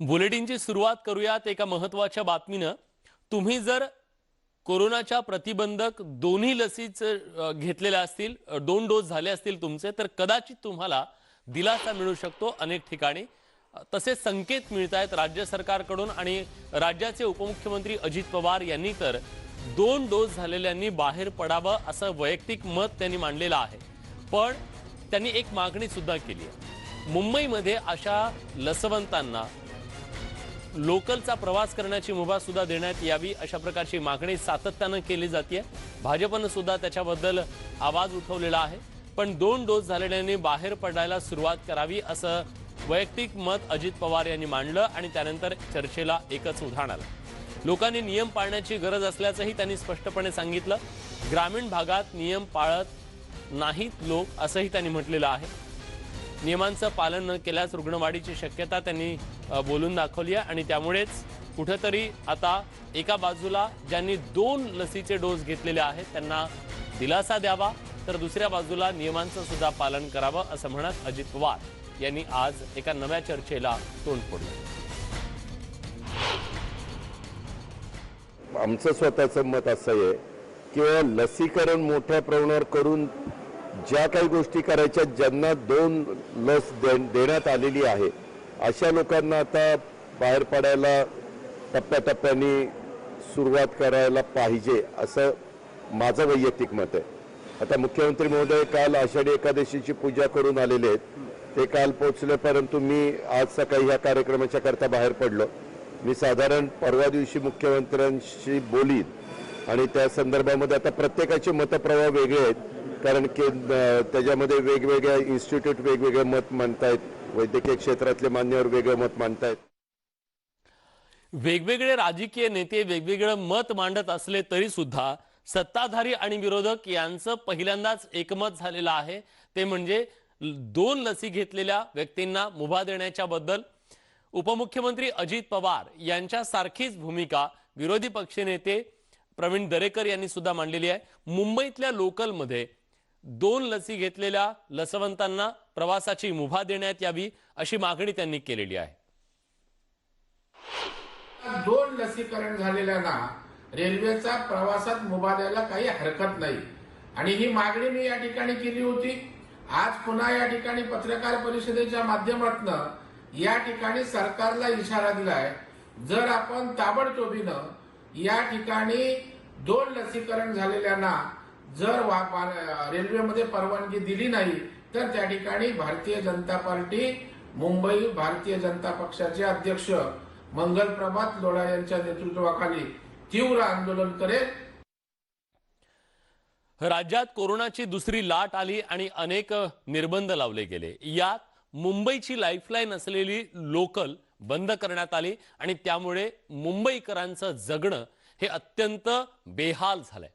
बुलेटिनची सुरुवात करूयात एका महत्त्वाच्या बातमीनं। तुम्ही जर कोरोनाच्या प्रतिबंधक दोन्ही लसीच घेतलेल्या असतील, 2 डोस झाले असतील तुमचे, तर कदाचित तुम्हाला दिलासा मिळू शकतो अनेक ठिकाणी। तसे संकेत मिळतायत राज्य सरकारकडून आणि राज्याचे उपमुख्यमंत्री अजित पवार यांनी तर 2 डोस झालेल्यांनी बाहेर पडावं असं वैयक्तिक मत त्यांनी मांडलेलं आहे। पण त्यांनी एक मागणी सुद्धा केली आहे। मुंबईमध्ये अशा लसवंतांना लोकलचा प्रवास करण्याची मुभा सुद्धा देण्यात यावी अशा प्रकारची मागणी सातत्याने केली जाते। भाजपने सुद्धा त्याच्याबद्दल आवाज उठवलेला आहे। पण 2 डोस झालेल्यांनी बाहेर पडायला सुरुवात करावी असं वैयक्तिक मत अजित पवार यांनी मांडलं आणि त्यानंतर चर्चेला एकच उधाण आलं। लोकांनी नियम पाळण्याची गरज असल्याचंही त्यांनी स्पष्टपणे सांगितलं। ग्रामीण भागात नियम पाळत नाहीत लोक असंही त्यांनी म्हटलेलं आहे। नियमांचं पालन न केल्यास रुग्णवाढीची शक्यता त्यांनी बोलून दाखवली आहे आणि त्यामुळेच कुठेतरी आता एका बाजूला ज्यांनी 2 लसीचे डोस घेतलेले आहेत त्यांना दिलासा द्यावा, तर दुसऱ्या बाजूला नियमांचं सुद्धा पालन करावं असं म्हणत अजित पवार यांनी आज एका नव्या चर्चेला तोंड फोडलं। आमचं स्वतःचं मत असं आहे की लसीकरण मोठ्या प्रमाणावर करून ज्या काही गोष्टी करायच्या, ज्यांना 2 लस देण्यात आलेली आहे अशा लोकांना आता बाहेर पडायला टप्प्याटप्प्याने सुरुवात करायला पाहिजे असं माझं वैयक्तिक मत आहे। आता मुख्यमंत्री महोदय काल आषाढी एकादशीची पूजा करून आलेले आहेत, ते काल पोहोचले, परंतु मी आज सकाळी ह्या कार्यक्रमाच्या करता बाहेर पडलो। मी साधारण परवा दिवशी मुख्यमंत्र्यांशी बोलीन आणि त्या संदर्भामध्ये आता प्रत्येकाचे मतप्रवाह वेगळे आहेत, कारण की त्याच्यामध्ये वेगवेगळ्या इन्स्टिट्यूट वेगवेगळे मत मांडतायत, वैद्यकीय क्षेत्रातले मान्यवर वेगळे मत मांडतायत। वेगवेगळे राजकीय नेते वेगवेगळं मत मांडत असले तरी सुद्धा सत्ताधारी आणि विरोधक यांचं पहिल्यांदाच एकमत झालेलं आहे, ते म्हणजे 2 लसी घेतलेल्या व्यक्तींना मुभा देण्याच्या बद्दल। उपमुख्यमंत्री अजित पवार यांच्यासारखीच भूमिका विरोधी पक्षनेते प्रवीण दरेकर यांनी सुद्धा मांडलेली आहे। मुंबईतल्या लोकलमध्ये 2 लसी घेतलेल्या लसवंतांना प्रवासाची मुभा देण्यात यावी अशी मागणी त्यांनी केलेली आहे। 2 लसीकरण झालेल्यांना रेल्वेचा प्रवासात मुभा द्यायला काही हरकत नाही आणि ही मागणी मी या ठिकाणी केली होती। आज पुन्हा या ठिकाणी पत्रकार परिषदेच्या माध्यमातून या ठिकाणी सरकारला इशारा दिलाय, जर आपण ताबडतोबीनं या ठिकाणी 2 लसीकरण झालेल्यांना जर रेल्वेमध्ये परवानगी दिली नाही तर त्या ठिकाणी भारतीय जनता पार्टी मुंबई भारतीय जनता पक्षाचे अध्यक्ष मंगलप्रभात लोढा यांच्या नेतृत्वाखाली तीव्र आंदोलन करेल। राज्यात कोरोनाची दुसरी लाट आली आणि अनेक निर्बंध लावले गेले। यात मुंबईची लाईफलाईन असलेली लोकल बंद करण्यात आली आणि त्यामुळे मुंबईकरांचं जगणं हे अत्यंत बेहाल झालंय।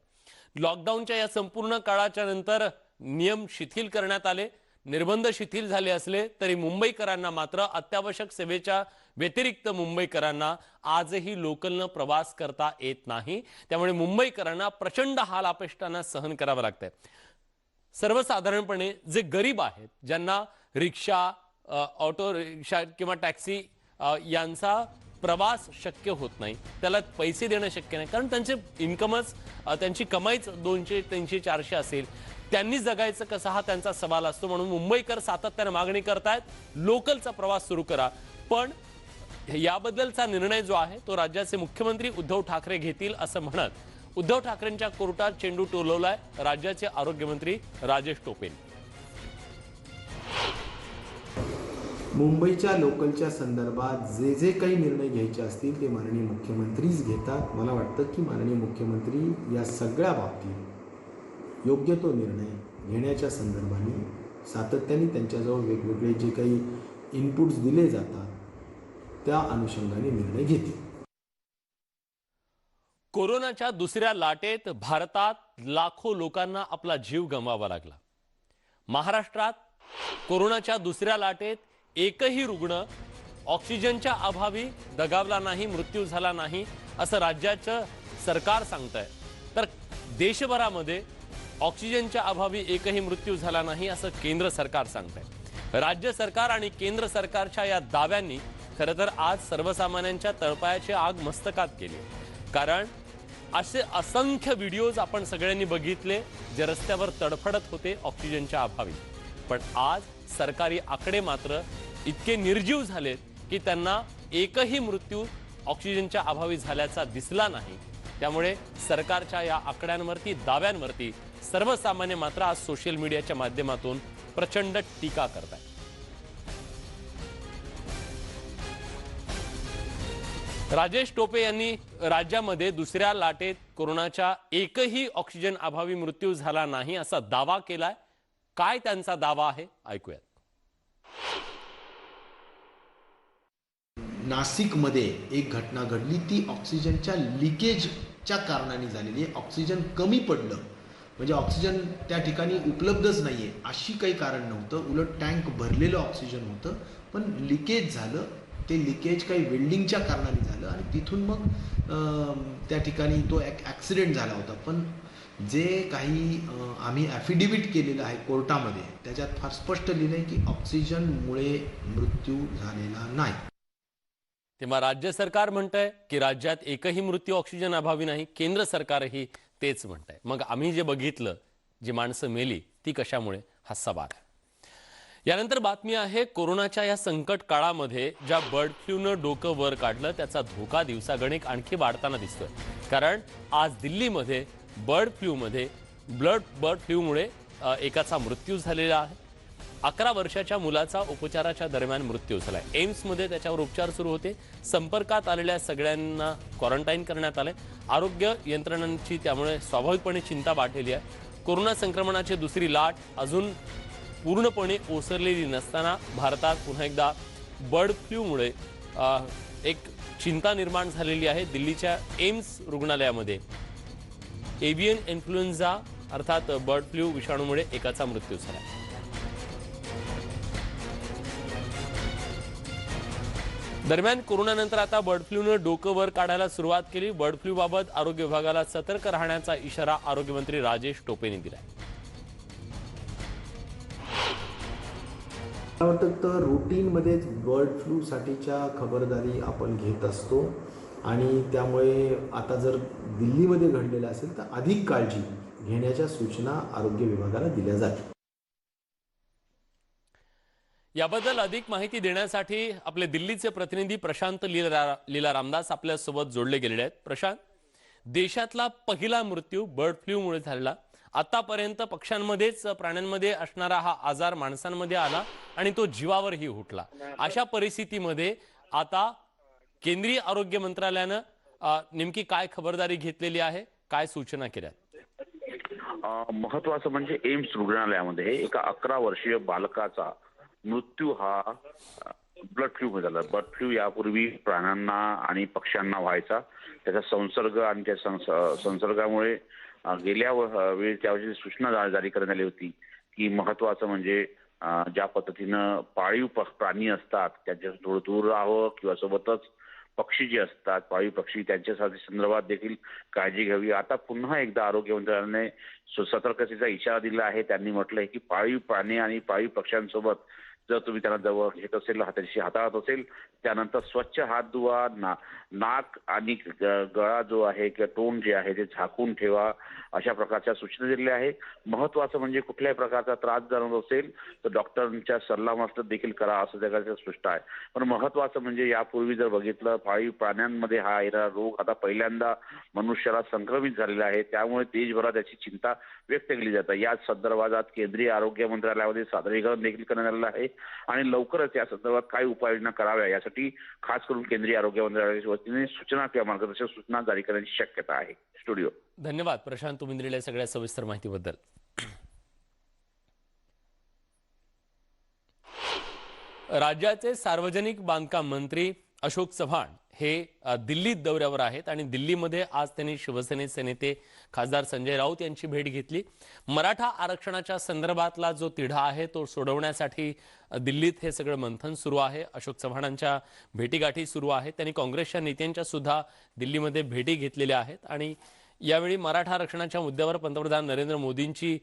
लॉकडाऊनच्या या संपूर्ण काळाच्या नंतर नियम शिथिल करण्यात आले, निर्बंध शिथिल झाले असले तरी मुंबईकरांना मात्र अत्यावश्यक सेवेच्या व्यतिरिक्त मुंबईकरांना आजही लोकलनं प्रवास करता येत नाही। त्यामुळे मुंबईकरांना प्रचंड हाल अपेष्टांना सहन करावं लागतंय। सर्वसाधारणपणे जे गरीब आहेत, ज्यांना रिक्षा, ऑटो रिक्षा किंवा टॅक्सी यांचा प्रवास शक्य होत नाही, त्याला पैसे देणं शक्य नाही, कारण त्यांचे इन्कमच त्यांची कमाईच 200, 300, 400 असेल, त्यांनी जगायचं कसं हा त्यांचा सवाल असतो। म्हणून मुंबईकर सातत्याने मागणी करतायत, लोकलचा प्रवास सुरू करा। पण याबद्दलचा निर्णय जो आहे तो राज्याचे मुख्यमंत्री उद्धव ठाकरे घेतील असं म्हणत उद्धव ठाकरेंच्या कोर्टात चेंडू टोलवलाय राज्याचे आरोग्यमंत्री राजेश टोपेंनी। मुंबईच्या लोकलच्या संदर्भात जे काही निर्णय घ्यायचे असतील ते माननीय मुख्यमंत्रीच घेतात। मला वाटतं की माननीय मुख्यमंत्री या सगळ्या बाबतीत योग्य तो निर्णय घेण्याच्या संदर्भाने सातत्याने त्यांच्याजवळ वेगवेगळे जे काही इनपुट्स दिले जातात त्या अनुषंगाने निर्णय घेतील। कोरोनाच्या दुसऱ्या लाटेत भारतात लाखो लोकांना आपला जीव गमवावा लागला। महाराष्ट्रात कोरोनाच्या दुसऱ्या लाटेत एकही रुग्ण ऑक्सिजनच्या अभावी दगावला नाही, मृत्यू झाला नाही असं राज्याचं सरकार सांगतंय, तर देशभरामध्ये ऑक्सिजनच्या अभावी एकही मृत्यू झाला नाही असं केंद्र सरकार सांगतंय। राज्य सरकार आणि केंद्र सरकारच्या या दाव्यांनी खरं तर आज सर्वसामान्यांच्या तळपायाची आग मस्तकात गेली, कारण असे असंख्य व्हिडिओज आपण सगळ्यांनी बघितले जे रस्त्यावर तडफडत होते ऑक्सिजनच्या अभावी. पण आज सरकारी आकडे मात्र इतके निर्जीव झालेत की त्यांना एकही मृत्यू ऑक्सिजनच्या अभावी झाल्याचा दिसला नाही. त्यामुळे सरकारच्या या आकड्यांवरती, दाव्यांवरती सर्वसामान्य मात्र आज सोशल मीडियाच्या माध्यमातून प्रचंड टीका करतात. राजेश टोपे यांनी राज्यामध्ये दुसऱ्या लाटेत कोरोनाच्या एकही ऑक्सिजन अभावी मृत्यू झाला नाही असा दावा केलाय. काय त्यांचा दावा आहे ऐकूयात. नाशिकमध्ये एक घटना घडली, ती ऑक्सिजनच्या लिकेजच्या कारणाने झालेली आहे. ऑक्सिजन कमी पडलं म्हणजे ऑक्सिजन त्या ठिकाणी उपलब्धच नाही आहे अशी काही कारण नव्हतं. उलट टँक भरलेलं ऑक्सिजन होतं, पण लिकेज झालं. ते लिकेज काही वेल्डिंगच्या कारणाने झालं आणि तिथून मग त्या ठिकाणी तो ॲक्सिडेंट झाला होता. पण जे काही आम्ही ॲफिडेव्हिट केलेलं आहे कोर्टामध्ये, त्याच्यात फार स्पष्ट लिहिलं आहे की ऑक्सिजनमुळे मृत्यू झालेला नाही. तेव्हा राज्य सरकार म्हणतंय की राज्यात एकही मृत्यू ऑक्सिजन अभावी नाही. केंद्र सरकारही तेच म्हणतंय. मग आम्ही जे बघितलं, जी माणसं मेली ती कशामुळे, हा सवाल आहे. यानंतर बातमी आहे कोरोनाच्या या संकट काळामध्ये ज्या बर्ड फ्लूनं डोकं वर काढलं त्याचा धोका दिवसागणिक आणखी वाढताना दिसतोय. कारण आज दिल्लीमध्ये बर्ड फ्लूमुळे एकाचा मृत्यू झालेला आहे. 11 वर्षाच्या मुलाचा उपचाराच्या दरम्यान मृत्यू झालाय. एम्समध्ये त्याच्यावर उपचार सुरू होते. संपर्कात आलेल्या सगळ्यांना क्वारंटाईन करण्यात आले. आरोग्य यंत्रणांची त्यामुळे स्वाभाविकपणे चिंता वाढलेली आहे. कोरोना संक्रमणाची दुसरी लाट अजून पूर्णपणे ओसरलेली नसताना भारतात पुन्हा एकदा बर्ड फ्लूमुळे एक चिंता निर्माण झालेली आहे. दिल्लीच्या एम्स रुग्णालयामध्ये एव्हियन इन्फ्लुएन्झा अर्थात बर्ड फ्लू विषाणूमुळे एकाचा मृत्यू झाला. दरम्यान कोरोनानंतर आता बर्ड फ्लूनं डोकं वर काढायला सुरुवात केली. बर्ड फ्लू बाबत आरोग्य विभागाला सतर्क राहण्याचा इशारा आरोग्यमंत्री राजेश टोपेंनी दिलाय. मला वाटतं तर रुटीनमध्येच बर्ड फ्लूसाठीच्या खबरदारी आपण घेत असतो आणि त्यामुळे आता जर दिल्लीमध्ये घडलेलं असेल तर अधिक काळजी घेण्याच्या सूचना आरोग्य विभागाला दिल्या जातील. याबद्दल अधिक माहिती देण्यासाठी आपले दिल्लीचे प्रतिनिधी प्रशांत लीला रामदास आपल्या सोबत जोडले गेलेले आहेत. प्रशांत, देशातला पहिला मृत्यू बर्ड फ्लूमुळे झालेला. आतापर्यंत पक्ष्यांमध्येच, प्राण्यांमध्ये असणारा हा आजार माणसांमध्ये आला आणि तो जीवावरही उठला. अशा परिस्थितीमध्ये आता केंद्रीय आरोग्य मंत्रालयानं नेमकी काय खबरदारी घेतलेली आहे, काय सूचना केल्यात? महत्वाचं म्हणजे एम्स रुग्णालयामध्ये एका 11 वर्षीय बालकाचा मृत्यू हा बर्ड फ्लू झाला. बर्ड फ्लू यापूर्वी प्राण्यांना आणि पक्ष्यांना व्हायचा. त्याचा संसर्ग आणि त्या संसर्गामुळे गेल्या वेळी त्यावेळी सूचना जारी करण्यात आली होती की महत्वाचं म्हणजे ज्या पद्धतीनं पाळीव प्राणी असतात त्यांच्या थोडं दूर राहावं किंवा सोबतच पक्षी जे असतात, पाळीव पक्षी, त्यांच्यासाठी संदर्भात देखील काळजी घ्यावी. आता पुन्हा एकदा आरोग्य मंत्रालयाने सतर्कतेचा इशारा दिला आहे. त्यांनी म्हटलंय की पाळीव प्राणी आणि पाळीव पक्ष्यांसोबत जर तुम्ही त्यांना जवळ घेत असेल, त्याच्याशी हाताळत असेल, त्यानंतर स्वच्छ हात धुवा, नाक आणि गळा जो आहे किंवा तोंड जे आहे ते झाकून ठेवा, अशा प्रकारच्या सूचना दिलेल्या आहे. महत्वाचं म्हणजे कुठल्याही प्रकारचा त्रास जाणवत असेल तर डॉक्टरांच्या सल्लामसलत देखील करा असं जगाचं स्पष्ट आहे. पण महत्वाचं म्हणजे यापूर्वी जर बघितलं पाळीव प्राण्यांमध्ये हा येणारा रोग आता पहिल्यांदा मनुष्याला संक्रमित झालेला आहे. त्यामुळे देशभरात याची चिंता व्यक्त केली जाते. याच संदर्भात केंद्रीय आरोग्य मंत्रालयामध्ये सादरीकरण देखील करण्यात आलेलं आहे आणि लवकरच या संदर्भात काय उपाययोजना कराव्या यासाठी खास करून केंद्रीय आरोग्य मंत्रालयाच्या वतीने सूचना किंवा मार्गदर्शक सूचना जारी करण्याची शक्यता आहे. स्टुडिओ. धन्यवाद प्रशांत, तुम्ही दिलेल्या सगळ्या सविस्तर माहितीबद्दल. राज्याचे सार्वजनिक बांधकाम मंत्री अशोक चव्हाण हे दिल्लीत दौऱ्यावर आहेत आणि दिल्लीमध्ये आज त्यांनी शिवसेनेचे नेते खासदार संजय राऊत यांची भेट घेतली. मराठा आरक्षणाच्या संदर्भातला जो तिढा आहे तो सोडवण्यासाठी दिल्लीत हे सगळं मंथन सुरू आहे. अशोक चव्हाणांच्या भेटीगाठी सुरू आहेत. त्यांनी काँग्रेसच्या नेत्यांच्या सुद्धा दिल्लीमध्ये भेटी घेतलेल्या आहेत आणि यावेळी मराठा आरक्षणाच्या मुद्द्यावर पंतप्रधान नरेंद्र मोदींची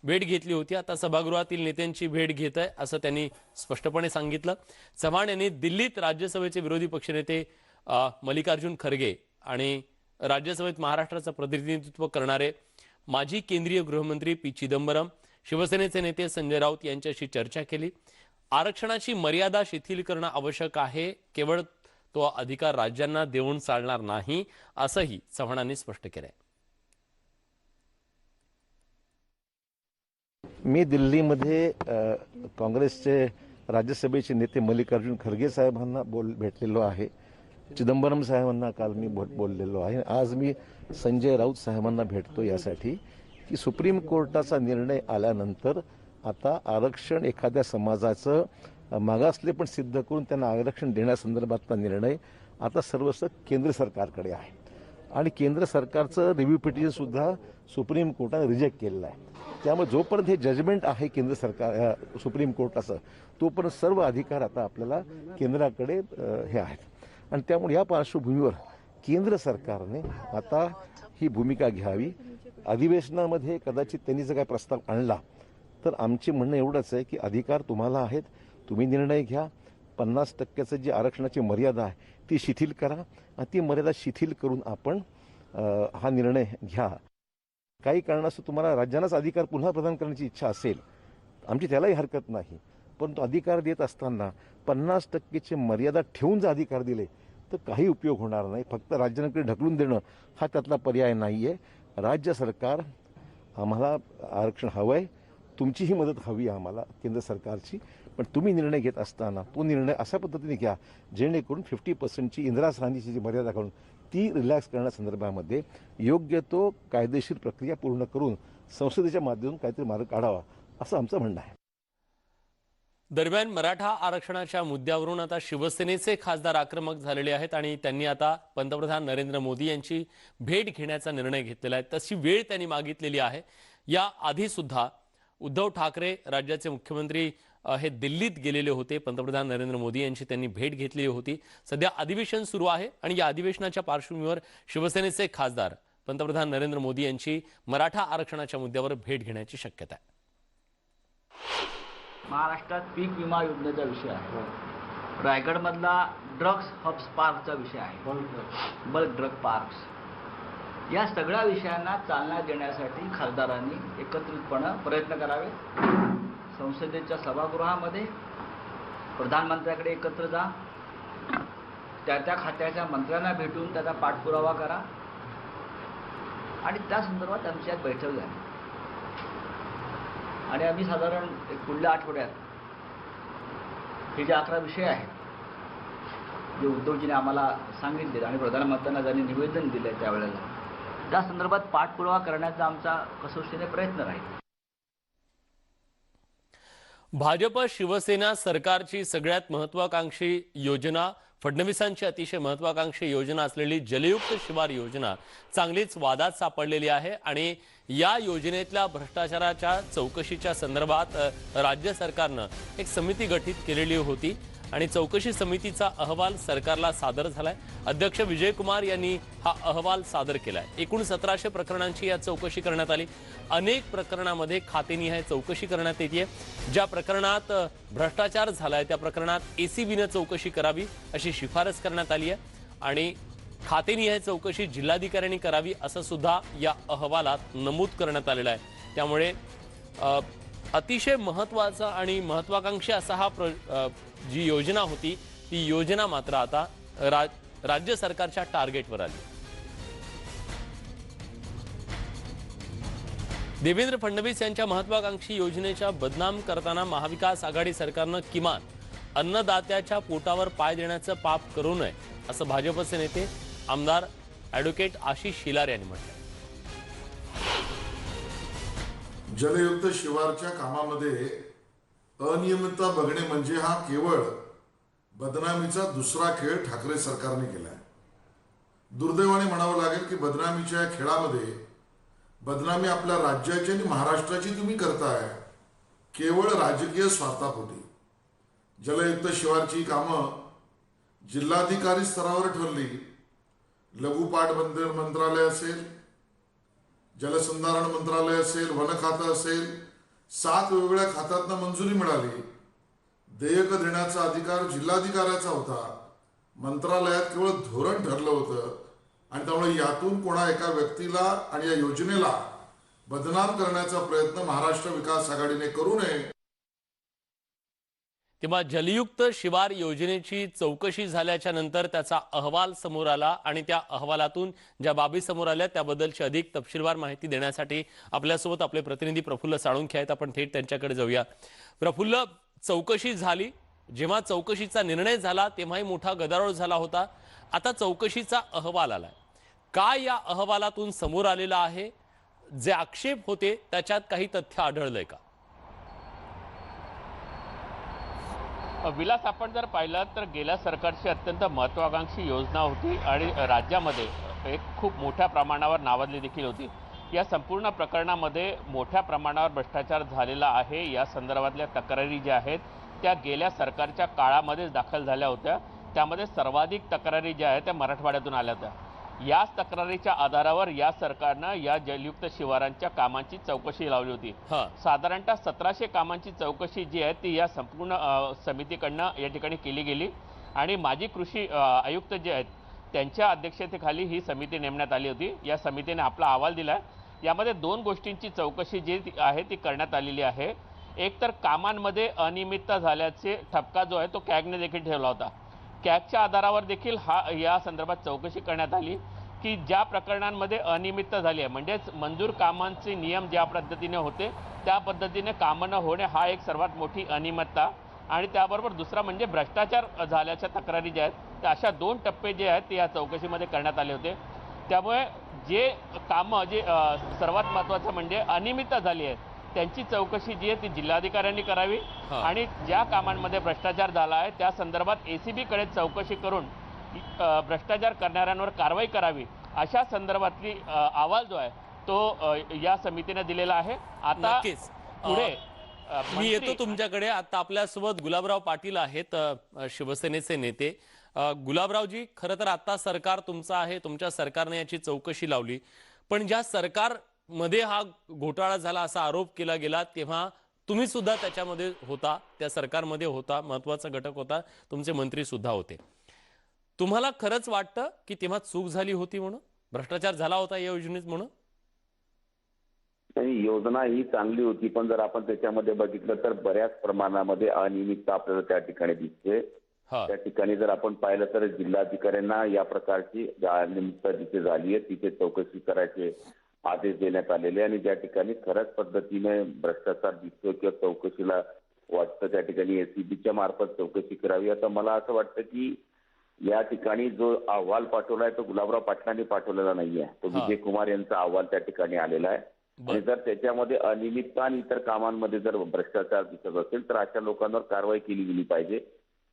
भेट घेतली होती. आता सभागृहातील नेत्यांची भेट घेत आहे असं त्यांनी स्पष्टपणे सांगितलं. चव्हाण यांनी दिल्लीत राज्यसभेचे विरोधी पक्षनेते मल्लिकार्जुन खरगे आणि राज्यसभेत महाराष्ट्राचं प्रतिनिधित्व करणारे माजी केंद्रीय गृहमंत्री पी चिदंबरम, शिवसेनेचे नेते संजय राऊत यांच्याशी चर्चा केली. आरक्षणाची मर्यादा शिथिल करणं आवश्यक आहे, केवळ तो अधिकार राज्यांना देऊन चालणार नाही असंही चव्हाणांनी स्पष्ट केलंय. मी दिल्लीमध्ये काँग्रेसचे राज्यसभेचे नेते मल्लिकार्जुन खरगे साहेबांना भेटलेलो आहे. चिदंबरम साहेबांना काल मी बोललेलो आहे. आज मी संजय राऊत साहेबांना भेटतो यासाठी की सुप्रीम कोर्टाचा निर्णय आल्यानंतर आता आरक्षण एखाद्या समाजाचं मागासले पण सिद्ध करून त्यांना आरक्षण देण्यासंदर्भातला निर्णय आता सर्वस्व केंद्र सरकारकडे आहे आणि केंद्र सरकारचं रिव्ह्यू पिटिशनसुद्धा सुप्रीम कोर्टाने रिजेक्ट केलेलं आहे. त्यामुळे जोपर्यंत हे जजमेंट आहे केंद्र सरकार सुप्रीम कोर्टाचं, तोपर्यंत सर्व अधिकार आता आपल्याला केंद्राकडे हे आहेत आणि त्यामुळे या पार्श्वभूमीवर केंद्र सरकारने आता ही भूमिका घ्यावी. अधिवेशनामध्ये कदाचित त्यांनी जर काय प्रस्ताव आणला तर आमचे म्हणणं एवढंच आहे की अधिकार तुम्हाला आहेत, तुम्ही निर्णय घ्या. 50% जी आरक्षणाची मर्यादा आहे ती शिथिल करा आणि ती मर्यादा शिथिल करून आपण हा निर्णय घ्या. काही कारणास्तव तुम्हाला राज्यांनाच अधिकार पुन्हा प्रदान करण्याची इच्छा असेल, आमची त्यालाही हरकत नाही. परंतु अधिकार देत असताना 50%ची मर्यादा ठेवून जर अधिकार दिले तर काही उपयोग होणार नाही. फक्त राज्यांकडे ढकलून देणं हा त्यातला पर्याय नाही आहे. राज्य सरकार आम्हाला आरक्षण हवं आहे, तुमचीही मदत हवी आहे आम्हाला केंद्र सरकारची, पण तुम्ही निर्णय घेत असताना तो निर्णय अशा पद्धतीने घ्या जेणेकरून 50%ची इंदिरा साहनीची जी मर्यादा काढून ती रिलॅक्स करण्यासंदर्भामध्ये योग्य तो कायदेशीर प्रक्रिया पूर्ण करून संसदेच्या माध्यमातून काहीतरी मार्ग काढावा असं आमचं म्हणणं आहे. दरम्यान मराठा आरक्षणाच्या मुद्द्यावरून आता शिवसेनेचे खासदार आक्रमक झालेले आहेत आणि त्यांनी आता पंतप्रधान नरेंद्र मोदी यांची भेट घेण्याचा निर्णय घेतलेला आहे. तशी वेळ त्यांनी मागितलेली आहे. या आधी सुद्धा उद्धव ठाकरे राज्याचे मुख्यमंत्री हे दिल्लीत गेलेले होते. पंतप्रधान नरेंद्र मोदी यांची त्यांनी भेट घेतलेली होती. सध्या अधिवेशन सुरू आहे आणि या अधिवेशनाच्या पार्श्वभूमीवर शिवसेनेचे खासदार पंतप्रधान नरेंद्र मोदी यांची मराठा आरक्षणाच्या मुद्द्यावर भेट घेण्याची शक्यता आहे. महाराष्ट्रात पीक विमा योजनेचा विषय आहे. रायगडमधला ड्रग्स हब्स पार्कचा विषय आहे, बल्क ड्रग पार्क्स. या सगळ्या विषयांना चालना देण्यासाठी खासदारांनी एकत्रितपणे प्रयत्न करावे. संसदेच्या सभागृहामध्ये प्रधानमंत्र्याकडे एकत्र जा, त्या खात्याच्या मंत्र्यांना भेटून त्याचा पाठपुरावा करा आणि त्या संदर्भात आमची आज बैठक झाली आणि आम्ही साधारण पुढल्या आठवड्यात हे जे 11 विषय आहेत जे उद्धवजीने आम्हाला सांगितले आणि प्रधानमंत्र्यांना ज्यांनी निवेदन दिले त्यावेळेला, त्या संदर्भात पाठपुरावा करण्याचा आमचा कसोशीने प्रयत्न राहील. भाजप शिवसेना सरकारची सगळ्यात महत्वाकांक्षी योजना, फडणवीसांची अतिशय महत्वाकांक्षी योजना असलेली जलयुक्त शिवार योजना चांगलीच वादात सापडलेली आहे आणि या योजनेतल्या भ्रष्टाचाराच्या चौकशीच्या संदर्भात राज्य सरकारनं एक समिती गठीत केलेली होती आणि चौकशी समितीचा अहवाल सरकारला सादर झालाय. अध्यक्ष विजय कुमार यांनी हा अहवाल सादर केलाय. एकूण 1700 प्रकरणांची या चौकशी करण्यात आली. अनेक प्रकरणामध्ये खातेनिहाय चौकशी करण्यात येते. ज्या प्रकरणात भ्रष्टाचार झालाय त्या प्रकरणात एसीबीने चौकशी करावी अशी शिफारस करण्यात आली आहे आणि खातेनिहाय चौकशी जिल्हाधिकाऱ्यांनी करावी असं सुद्धा या अहवालात नमूद करण्यात आलेलं आहे. त्यामुळे अतिशय महत्वाचा आणि महत्वाकांक्षी असा हा जी योजना होती ती योजना मात्र आता राज्य सरकारच्या टार्गेटवर आली. देवेंद्र फडणवीस यांच्या महत्वाकांक्षी योजनेच्या बदनाम करताना महाविकास आघाडी सरकारनं किमान अन्नदात्याच्या पोटावर पाय देण्याचं पाप करू नये असं भाजपचे नेते आमदार ॲडव्होकेट आशिष शिलार यांनी म्हटलं. जलयुक्त शिवारच्या कामामध्ये अनियमितता बघणे म्हणजे हा केवळ बदनामीचा दुसरा खेळ ठाकरे सरकारने केलाय. दुर्दैवाने म्हणावं लागेल की बदनामीच्या या खेळामध्ये बदनामी आपल्या राज्याची आणि महाराष्ट्राची तुम्ही करताय केवळ राजकीय स्वार्थापोटी. जलयुक्त शिवारची कामं जिल्हाधिकारी स्तरावर ठरली, लघु पाटबंदर मंत्रालय असेल, जलसंधारण मंत्रालय असेल, वन खातं असेल, 7 वेगवेगळ्या खात्यातनं मंजुरी मिळाली. देयक देण्याचा अधिकार जिल्हाधिकाऱ्याचा होता. मंत्रालयात केवळ धोरण ठरलं होतं आणि त्यामुळे यातून कोणा एका व्यक्तीला आणि या योजनेला बदनाम करण्याचा प्रयत्न महाराष्ट्र विकास आघाडीने करू नये. तेव्हा जलयुक्त शिवार योजनेची चौकशी झाल्याच्या नंतर त्याचा अहवाल समोर आला आणि त्या अहवालातून ज्या बाबी समोर आल्या त्याबद्दलची अधिक तपशीलवार माहिती देण्यासाठी आपल्यासोबत आपले प्रतिनिधी प्रफुल्ल साळुंखे आहेत. आपण थेट त्यांच्याकडे जाऊया. प्रफुल्ल, चौकशी झाली, जेव्हा चौकशीचा निर्णय झाला तेव्हाही मोठा गदारोळ झाला होता. आता चौकशीचा अहवाल आलाय, काय या अहवालातून समोर आलेला आहे? जे आक्षेप होते त्याच्यात काही तथ्य आढळलंय का? विलास, आपण जर पाहिलं तर गेल्या सरकारची अत्यंत महत्वाकांक्षी योजना होती आणि राज्यामध्ये एक खूप मोठ्या प्रमाणावर नावाजली देखील होती. या संपूर्ण प्रकरणामध्ये मोठ्या प्रमाणावर भ्रष्टाचार झालेला आहे. या संदर्भातल्या तक्रारी ज्या आहेत त्या गेल्या सरकारच्या काळामध्येच दाखल झाल्या होत्या. त्यामध्ये सर्वाधिक तक्रारी ज्या आहेत त्या मराठवाड्यातून आल्या होत्या. याच तक्रारीच्या आधारावर या सरकारनं या जलयुक्त शिवारांच्या कामांची चौकशी लावली होती. साधारणतः 1700 कामांची चौकशी जी आहे ती या संपूर्ण समितीकडनं या ठिकाणी केली गेली आणि माजी कृषी आयुक्त जे आहेत त्यांच्या अध्यक्षतेखाली ही समिती नेमण्यात आली होती. या समितीने आपला अहवाल दिला. यामध्ये 2 गोष्टींची चौकशी जी आहे ती करण्यात आलेली आहे. एक तर कामांमध्ये अनियमितता झाल्याचे ठपका जो आहे तो कॅगने देखील ठेवला होता. कॅगच्या आधारावर देखील या संदर्भात चौकशी करण्यात आली की ज्या प्रकरणांमध्ये अनियमितता झाली आहे, म्हणजेच मंजूर कामांचे नियम ज्या पद्धतीने होते त्या पद्धतीने कामं न होणे हा एक सर्वात मोठी अनियमितता आणि त्याबरोबर दुसरा म्हणजे भ्रष्टाचार झाल्याच्या तक्रारी ज्या आहेत त्या अशा 2 टप्पे जे आहेत ते या चौकशीमध्ये करण्यात आले होते. त्यामुळे जे कामं जे सर्वात महत्त्वाचं म्हणजे अनियमितता झाली आहे त्यांची चौकशी जी आहे ती जिल्हाधिकाऱ्यांनी करावी आणि ज्या कामांमध्ये भ्रष्टाचार झाला आहे त्या संदर्भात ACB कडे चौकशी करून भ्रष्टाचार करणाऱ्यांवर कारवाई करावी अशा संदर्भातली अहवाल जो आहे तो या समितीने दिलेला आहे. आता पुढे मी येतो तुमच्याकडे. आता आपल्यासोबत गुलाबराव पाटील आहेत, शिवसेनेचे नेते. गुलाबरावजी, खरं तर आता सरकार तुमचं आहे, तुमच्या सरकारने याची चौकशी लावली, पण ज्या सरकार मध्ये हा घोटाळा झाला असा आरोप केला गेला तेव्हा तुम्ही सुद्धा त्याच्यामध्ये होता, त्या सरकारमध्ये होता, महत्वाचा घटक होता, तुमचे मंत्री सुद्धा होते. तुम्हाला खरंच वाटतं की तेव्हा चूक झाली होती म्हणून, भ्रष्टाचार झाला होता या योजनेत म्हणून? योजना ही चांगली होती, पण जर आपण त्याच्यामध्ये बघितलं तर बऱ्याच प्रमाणामध्ये अनियमितता आपल्याला त्या ठिकाणी दिसते. त्या ठिकाणी जर आपण पाहिलं तर जिल्हाधिकाऱ्यांना या प्रकारची अनियमितता जिथे झाली आहे तिथे चौकशी करायचे आदेश देण्यात आलेले आणि ज्या ठिकाणी खऱ्याच पद्धतीने भ्रष्टाचार दिसतो किंवा चौकशीला वाटतं त्या ठिकाणी ACBच्या मार्फत चौकशी करावी. आता मला असं वाटतं की या ठिकाणी जो अहवाल पाठवलाय तो गुलाबराव पाटलांनी पाठवलेला नाहीये, तो विजय कुमार यांचा अहवाल त्या ठिकाणी आलेला आहे. आणि जर त्याच्यामध्ये अनियमितता आणि इतर कामांमध्ये जर भ्रष्टाचार दिसत असेल तर अशा लोकांवर कारवाई केली गेली पाहिजे.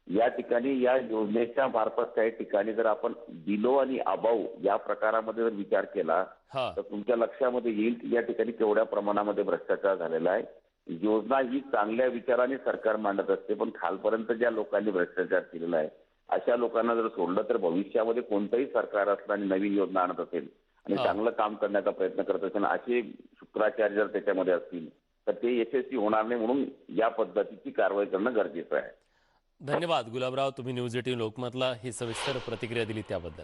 या ठिकाणी या योजनेच्या मार्फत काही ठिकाणी जर आपण बिलो आणि अबाऊ या प्रकारामध्ये जर विचार केला तर तुमच्या लक्षामध्ये येईल की या ठिकाणी केवढ्या प्रमाणामध्ये भ्रष्टाचार झालेला आहे. योजना ही चांगल्या विचाराने सरकार मांडत असते, पण खालपर्यंत ज्या लोकांनी भ्रष्टाचार केलेला आहे अशा लोकांना जर सोडलं तर भविष्यामध्ये कोणतंही सरकार असलं आणि नवीन योजना आणत असेल आणि चांगलं काम करण्याचा प्रयत्न करत असेल असे शुक्राचार्य जर त्याच्यामध्ये असतील तर ते यशस्वी होणार नाही. म्हणून या पद्धतीची कारवाई करणं गरजेचं आहे. धन्यवाद गुलाबराव, तुम्ही न्यूज 18 लोकमतला ही सविस्तर प्रतिक्रिया दिली त्याबद्दल.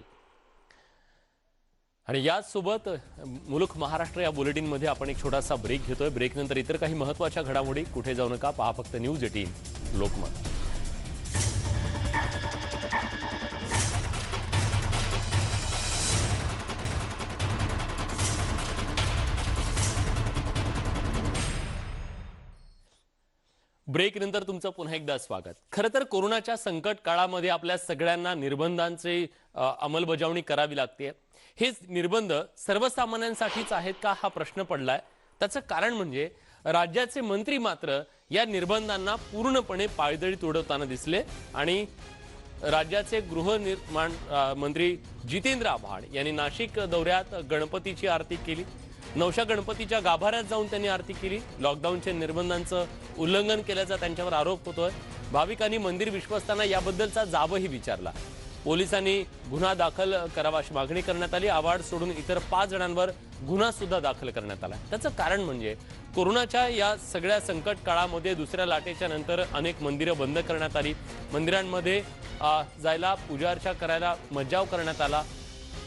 आणि याचसोबत मुलुक महाराष्ट्र या बुलेटिनमध्ये आपण एक छोटासा ब्रेक घेतोय. ब्रेकनंतर इतर काही महत्त्वाच्या घडामोडी, कुठे जाऊ नका, पहा फक्त न्यूज 18 लोकमत. ब्रेक नंतर तुमचं पुन्हा एकदा स्वागत. खरं तर कोरोनाच्या संकट काळामध्ये आपल्या सगळ्यांना निर्बंधांची अंमलबजावणी करावी लागते. हे निर्बंध सर्वसामान्यांसाठीच आहेत का हा प्रश्न पडलाय. त्याचं कारण म्हणजे राज्याचे मंत्री मात्र या निर्बंधांना पूर्णपणे पायदळी तोडवताना दिसले आणि राज्याचे गृहनिर्माण मंत्री जितेंद्र आव्हाड यांनी नाशिक दौऱ्यात गणपतीची आरती केली. नवशा गणपतीच्या गाभाऱ्यात जाऊन त्यांनी आरती केली. लॉकडाऊनच्या निर्बंधांचं उल्लंघन केल्याचा त्यांच्यावर आरोप होतोय. भाविकांनी मंदिर विश्वस्तांना याबद्दलचा जाबही विचारला. पोलिसांनी गुन्हा दाखल करावा अशी मागणी करण्यात आली। आव्हाड सोडून इतर 5 जणांवर गुन्हा सुद्धा दाखल करण्यात आला। त्याचं कारण म्हणजे कोरोनाच्या या सगळ्या संकट काळामध्ये दुसऱ्या लाटेच्या नंतर अनेक मंदिरं बंद करण्यात आली। मंदिरांमध्ये जायला पूजा अर्चा करायला मज्जाव करण्यात आला,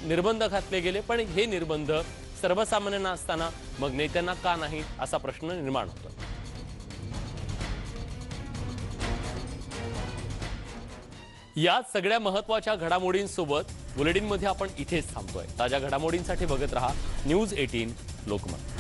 निर्बंध घातले गेले। पण हे निर्बंध सर्वसामान्यांना असताना मग नेत्यांना का नाही असा प्रश्न निर्माण होतो। या सगळ्या महत्त्वाच्या घडामोडींसोबत बुलेटिनमध्ये आपण इथेच थांबतोय। ताज्या घडामोडींसाठी बघत रहा न्यूज 18 लोकमत।